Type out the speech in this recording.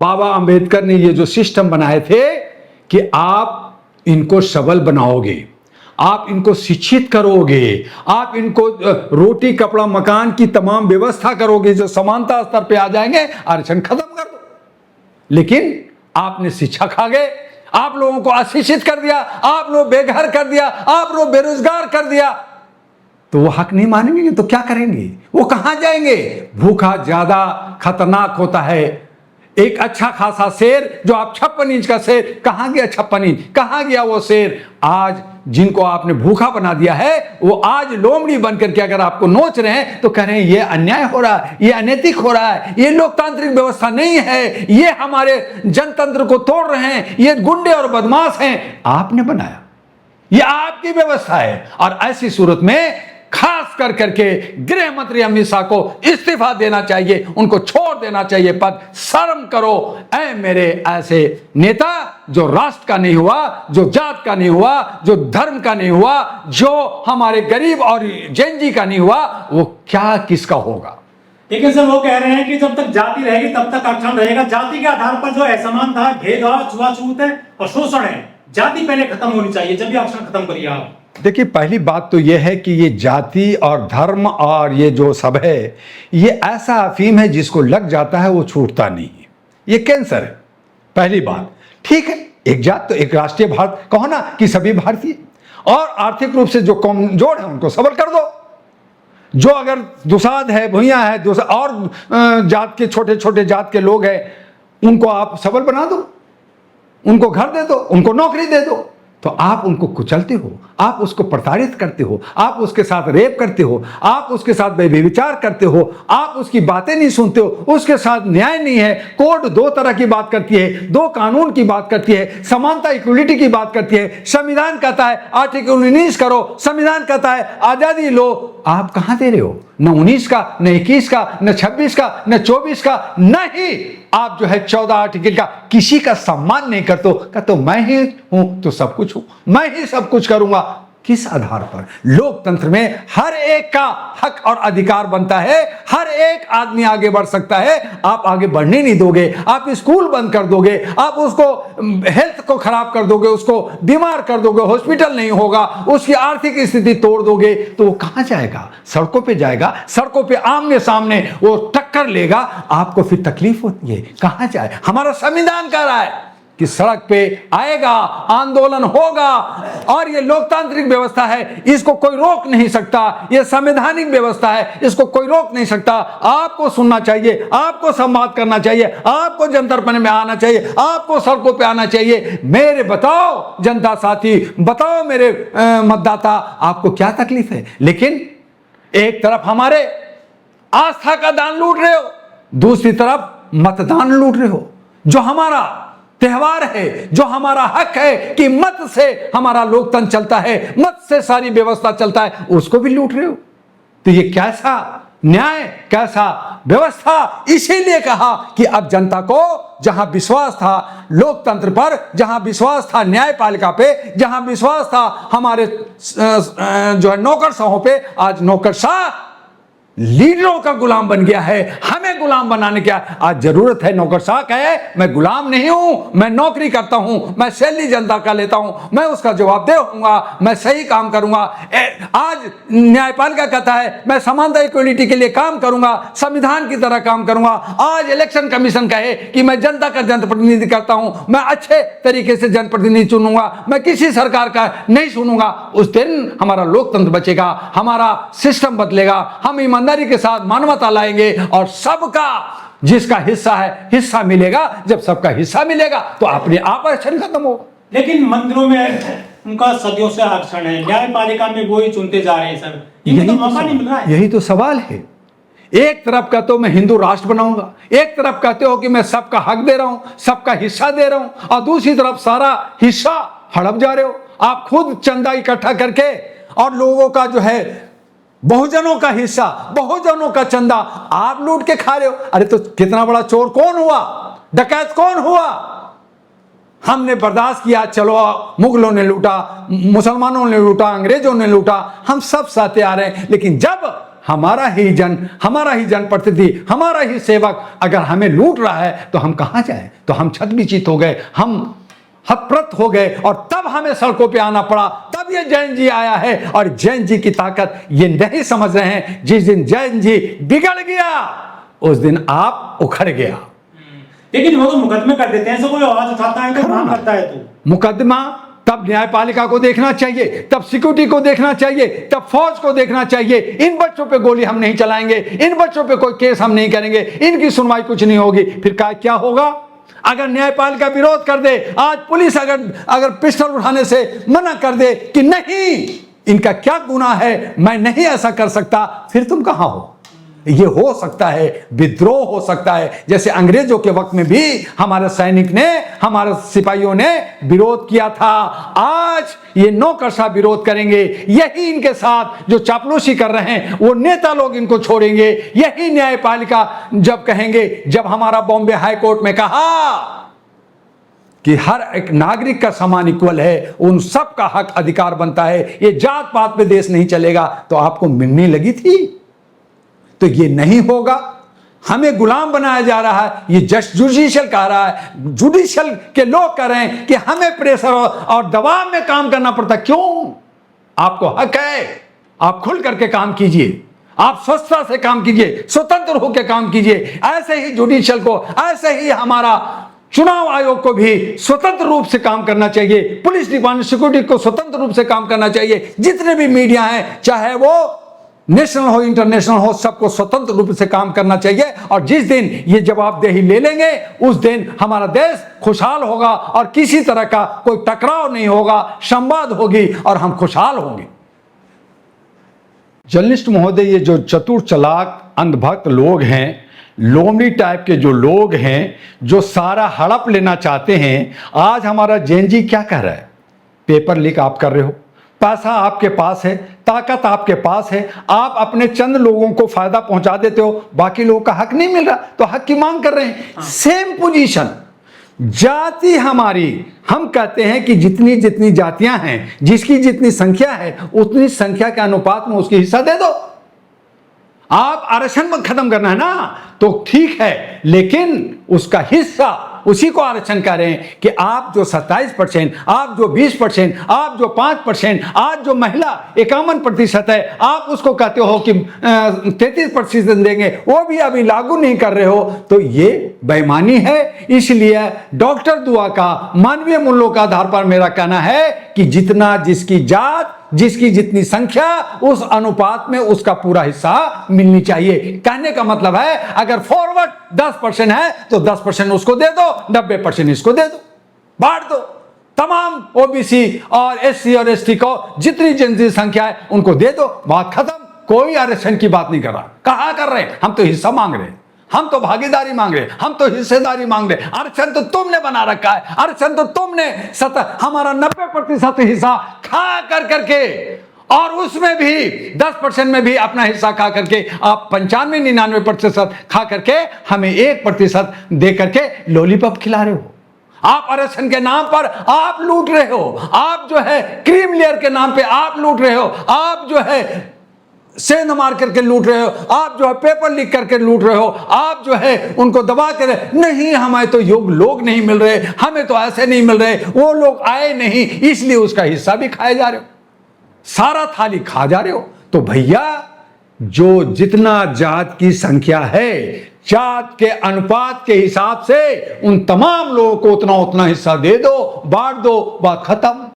बाबा अंबेडकर ने ये जो सिस्टम बनाए थे कि आप इनको सबल बनाओगे, आप इनको शिक्षित करोगे, आप इनको रोटी कपड़ा मकान की तमाम व्यवस्था करोगे, जो समानता स्तर पे आ जाएंगे, आरक्षण खत्म कर दो। लेकिन आपने शिक्षा खा गए, आप लोगों को अशिक्षित कर दिया, आप लोग बेघर कर दिया, आप लोग बेरोजगार कर दिया, तो वो हक नहीं मानेंगे तो क्या करेंगे? वो कहां जाएंगे? भूखा ज्यादा खतरनाक होता है। एक अच्छा खासा शेर, जो आप 56 इंच का शेर, कहां गया 56 इंच? कहां गया वो शेर? आज जिनको आपने भूखा बना दिया है, वो आज लोमड़ी बनकर के अगर आपको नोच रहे हैं तो कह रहे हैं ये अन्याय हो रहा है, ये अनैतिक हो रहा है, ये लोकतांत्रिक व्यवस्था नहीं है, ये हमारे जनतंत्र को तोड़ रहे हैं, ये गुंडे और बदमाश हैं। आपने बनाया, ये आपकी व्यवस्था है। और ऐसी सूरत में खास कर करके गृह मंत्री अमित शाह को इस्तीफा देना चाहिए, उनको छोड़ देना चाहिए पद। शर्म करो ऐ मेरे ऐसे नेता, जो राष्ट्र का नहीं हुआ, जो जात का नहीं हुआ, जो धर्म का नहीं हुआ, जो हमारे गरीब और जैन का नहीं हुआ, वो क्या किसका होगा? लेकिन सर वो कह रहे हैं कि जब तक जाति रहेगी तब तक आरक्षण रहेगा। जाति के आधार पर जो असमानता, भेदभाव, छुआछूत है और शोषण है, जाति पहले खत्म होनी चाहिए, जब भी आरक्षण खत्म करिए आप। देखिए, पहली बात तो यह है कि ये जाति और धर्म और ये जो सब है, ये ऐसा अफीम है जिसको लग जाता है वो छूटता नहीं है। ये कैंसर है, पहली बात। ठीक है, एक जात तो एक राष्ट्रीय भारत कहो ना कि सभी भारतीय, और आर्थिक रूप से जो कमजोर है उनको सबल कर दो। जो अगर दुसाध है, भूया है, और जात के छोटे छोटे जात के लोग हैं, उनको आप सबल बना दो, उनको घर दे दो, उनको नौकरी दे दो। तो आप उनको कुचलते हो, आप उसको प्रताड़ित करते हो, आप उसके साथ रेप करते हो, आप उसके साथ व्यभिचार करते हो, आप उसकी बातें नहीं सुनते हो, उसके साथ न्याय नहीं है। कोर्ट दो तरह की बात करती है, दो कानून की बात करती है, समानता इक्वलिटी की बात करती है। संविधान कहता है आर्टिकल 19 करो, संविधान कहता है आजादी लो। आप कहां दे रहे हो? न 19 का, न 21 का, न 26 का, न 24 का, नहीं। आप जो है 14 आर्टिकल का किसी का सम्मान नहीं करते हो। कहते हो मैं ही हूं तो सब कुछ हूं, मैं ही सब कुछ करूंगा। किस आधार पर? लोकतंत्र में हर एक का हक और अधिकार बनता है, हर एक आदमी आगे बढ़ सकता है। आप आगे बढ़ने नहीं दोगे, आप स्कूल बंद कर दोगे, आप उसको हेल्थ को खराब कर दोगे, उसको बीमार कर दोगे, हॉस्पिटल नहीं होगा, उसकी आर्थिक स्थिति तोड़ दोगे, तो वो कहां जाएगा? सड़कों पे जाएगा, सड़कों पे आमने सामने वो टक्कर लेगा, आपको फिर तकलीफ होती है। कहां जाए? हमारा संविधान कह रहा है कि सड़क पे आएगा, आंदोलन होगा, और ये लोकतांत्रिक व्यवस्था है, इसको कोई रोक नहीं सकता। ये संवैधानिक व्यवस्था है, इसको कोई रोक नहीं सकता। आपको सुनना चाहिए, आपको संवाद करना चाहिए, आपको जनता पन में आना चाहिए, आपको सड़कों पे आना चाहिए। मेरे बताओ जनता साथी, बताओ मेरे मतदाता, आपको क्या तकलीफ है? लेकिन एक तरफ हमारे आस्था का दान लूट रहे हो, दूसरी तरफ मतदान लूट रहे हो। जो हमारा त्योहार है, जो हमारा हक है कि मत से हमारा लोकतंत्र चलता है, मत से सारी व्यवस्था चलता है, उसको भी लूट रहे हो। तो ये कैसा न्याय, कैसा व्यवस्था? इसीलिए कहा कि अब जनता को जहां विश्वास था लोकतंत्र पर, जहां विश्वास था न्यायपालिका पे, जहां विश्वास था हमारे जो है नौकरशाहों पे, आज नौकरशाह लीडरों का गुलाम बन गया है। हमें गुलाम बनाने की आज जरूरत है। नौकरशाह कहे मैं गुलाम नहीं हूं, मैं नौकरी करता हूं, मैं सैलरी जनता का लेता हूं, मैं उसका जवाबदेह होऊंगा, मैं सही काम करूंगा। आज न्यायपालिका कहता है मैं समानता इक्वलिटी के लिए काम करूंगा, संविधान की तरह काम करूंगा। आज इलेक्शन कमीशन कहे कि मैं जनता का जनप्रतिनिधि करता हूं, मैं अच्छे तरीके से जनप्रतिनिधि चुनूंगा, मैं किसी सरकार का नहीं सुनूंगा। उस दिन हमारा लोकतंत्र बचेगा, हमारा सिस्टम बदलेगा, हम ईमानदारी के साथ मानवता लाएंगे, और सबका जिसका हिस्सा है हिस्सा मिलेगा। जब सबका हिस्सा मिलेगा तो अपने आप आरक्षण खत्म होगा। लेकिन मंदिरों में उनका सदियों से आरक्षण है, न्यायपालिका में वो ही चुनते जा रहे हैं सर, इनको तो मौका नहीं मिल रहा है। यही तो सवाल है। एक तरफ कहते हो मैं हिंदू राष्ट्र बनाऊंगा, एक तरफ कहते हो कि मैं सबका हक दे रहा हूं, सबका हिस्सा दे रहा हूं, और दूसरी तरफ सारा हिस्सा हड़प जा रहे हो। आप खुद चंदा इकट्ठा करके और लोगों का जो है बहुजनों का हिस्सा, बहुजनों का चंदा आप लूट के खा रहे हो। अरे तो कितना बड़ा चोर कौन हुआ? डकैत कौन हुआ? हमने बर्दाश्त किया, चलो मुगलों ने लूटा, मुसलमानों ने लूटा, अंग्रेजों ने लूटा, हम सब सहते आ रहे हैं। लेकिन जब हमारा ही जनप्रतिनिधि, हमारा ही सेवक अगर हमें लूट रहा है तो हम कहां जाएं? तो हम छद्मवेशी हो गए, हम हतप्रत हो गए और तब हमें सड़कों पे आना पड़ा। तब ये जैन जी आया है और जैन जी की ताकत ये नहीं समझ रहे हैं। जिस दिन जैन जी बिगड़ गया उस दिन आप उखड़ गया। लेकिन वो तो मुकदमे कर देते हैं, ऐसे कोई आवाज उठाता है तो काम करता है तो मुकदमा तब न्यायपालिका को देखना चाहिए, तब सिक्योरिटी को देखना चाहिए, तब फौज को देखना चाहिए। इन बच्चों पे गोली हम नहीं चलाएंगे, इन बच्चों पे कोई केस हम नहीं करेंगे, इनकी सुनवाई कुछ नहीं होगी। फिर क्या होगा? अगर न्यायपालिका विरोध कर दे, आज पुलिस अगर पिस्टल उठाने से मना कर दे कि नहीं इनका क्या गुनाह है, मैं नहीं ऐसा कर सकता, फिर तुम कहां हो? ये हो सकता है विद्रोह हो सकता है। जैसे अंग्रेजों के वक्त में भी हमारे सैनिक ने, हमारे सिपाहियों ने विरोध किया था। आज ये नौकरशाह विरोध करेंगे। यही इनके साथ जो चापलूसी कर रहे हैं वो नेता लोग इनको छोड़ेंगे। यही न्यायपालिका जब कहेंगे, जब हमारा बॉम्बे हाई कोर्ट में कहा कि हर एक नागरिक का समान इक्वल है, उन सब का हक अधिकार बनता है, ये जात पात पे देश नहीं चलेगा, तो आपको मिलने लगी थी। तो ये नहीं होगा। हमें गुलाम बनाया जा रहा है, ये जस्ट जुडिशियल कह रहा है, जुडिशियल के लोग कह रहे हैं कि हमें प्रेशर और दबाव में काम करना पड़ता। क्यों? आपको हक है, आप खुल करके काम कीजिए, आप स्वच्छता से काम कीजिए, स्वतंत्र होकर काम कीजिए। ऐसे ही जुडिशियल को, ऐसे ही हमारा चुनाव आयोग को भी स्वतंत्र रूप से काम करना चाहिए, पुलिस डिपार्टमेंट, सिक्योरिटी को स्वतंत्र रूप से काम करना चाहिए। जितने भी मीडिया हैं, चाहे वो नेशनल हो इंटरनेशनल हो, सबको स्वतंत्र रूप से काम करना चाहिए। और जिस दिन ये जवाबदेही ले लेंगे उस दिन हमारा देश खुशहाल होगा और किसी तरह का कोई टकराव नहीं होगा, संवाद होगी और हम खुशहाल होंगे। जर्नलिस्ट महोदय, ये जो चतुर चालाक अंधभक्त लोग हैं, लोमड़ी टाइप के जो लोग हैं, जो सारा हड़प लेना चाहते हैं, आज हमारा जैन जी क्या कह रहा है? पेपर लीक आप कर रहे हो, पैसा आपके पास है, ताकत आपके पास है, आप अपने चंद लोगों को फायदा पहुंचा देते हो, बाकी लोगों का हक नहीं मिल रहा तो हक की मांग कर रहे हैं। सेम पोजीशन जाति हमारी, हम कहते हैं कि जितनी जितनी जातियां हैं, जिसकी जितनी संख्या है, उतनी संख्या के अनुपात में उसकी हिस्सा दे दो। आप आरक्षण खत्म करना है ना तो ठीक है, लेकिन उसका हिस्सा उसी को आरक्षण कह रहे हैं कि आप जो 27%, आप जो 20%, आप जो 5%, आज जो महिला 51% है, आप उसको कहते हो कि 33% देंगे, वो भी अभी लागू नहीं कर रहे हो, तो ये बेईमानी है। इसलिए डॉक्टर दुआ का मानवीय मूल्यों का आधार पर मेरा कहना है कि जितना जिसकी जात, जिसकी जितनी संख्या, उस अनुपात में उसका पूरा हिस्सा मिलनी चाहिए। कहने का मतलब है अगर फॉरवर्ड 10% है तो 10% उसको दे दो, 90% इसको दे दो, बांट दो। तमाम ओबीसी और एससी और एसटी को जितनी जनसंख्या संख्या है उनको दे दो, बात खत्म। कोई आरक्षण की बात नहीं कर रहा। कहा कर रहे हैं? हम तो हिस्सा मांग रहे हैं, हम तो भागीदारी मांग रहे हैं, हम तो हिस्सेदारी मांग रहे हैं। आरक्षण तो तुमने बना रखा है, आरक्षण तो तुमने हमारा 90% हिस्सा खा कर करके, और उसमें भी 10% में भी अपना हिस्सा खा करके आप 95-99% खा करके हमें 1% दे करके लॉलीपॉप खिला रहे हो। आप आरक्षण के नाम पर आप लूट रहे हो, आप जो है क्रीम लेयर के नाम पे आप लूट रहे हो, आप जो है सेंध मार करके लूट रहे हो, आप जो है पेपर लीक करके लूट रहे हो, आप जो है उनको दबा कर, नहीं हमें तो योग लोग नहीं मिल रहे, हमें तो ऐसे नहीं मिल रहे, वो लोग आए नहीं इसलिए उसका हिस्सा भी खाए जा रहे हो, सारा थाली खा जा रहे हो। तो भैया जो जितना जात की संख्या है, जात के अनुपात के हिसाब से उन तमाम लोगों को उतना उतना हिस्सा दे दो, बांट दो, बात खत्म।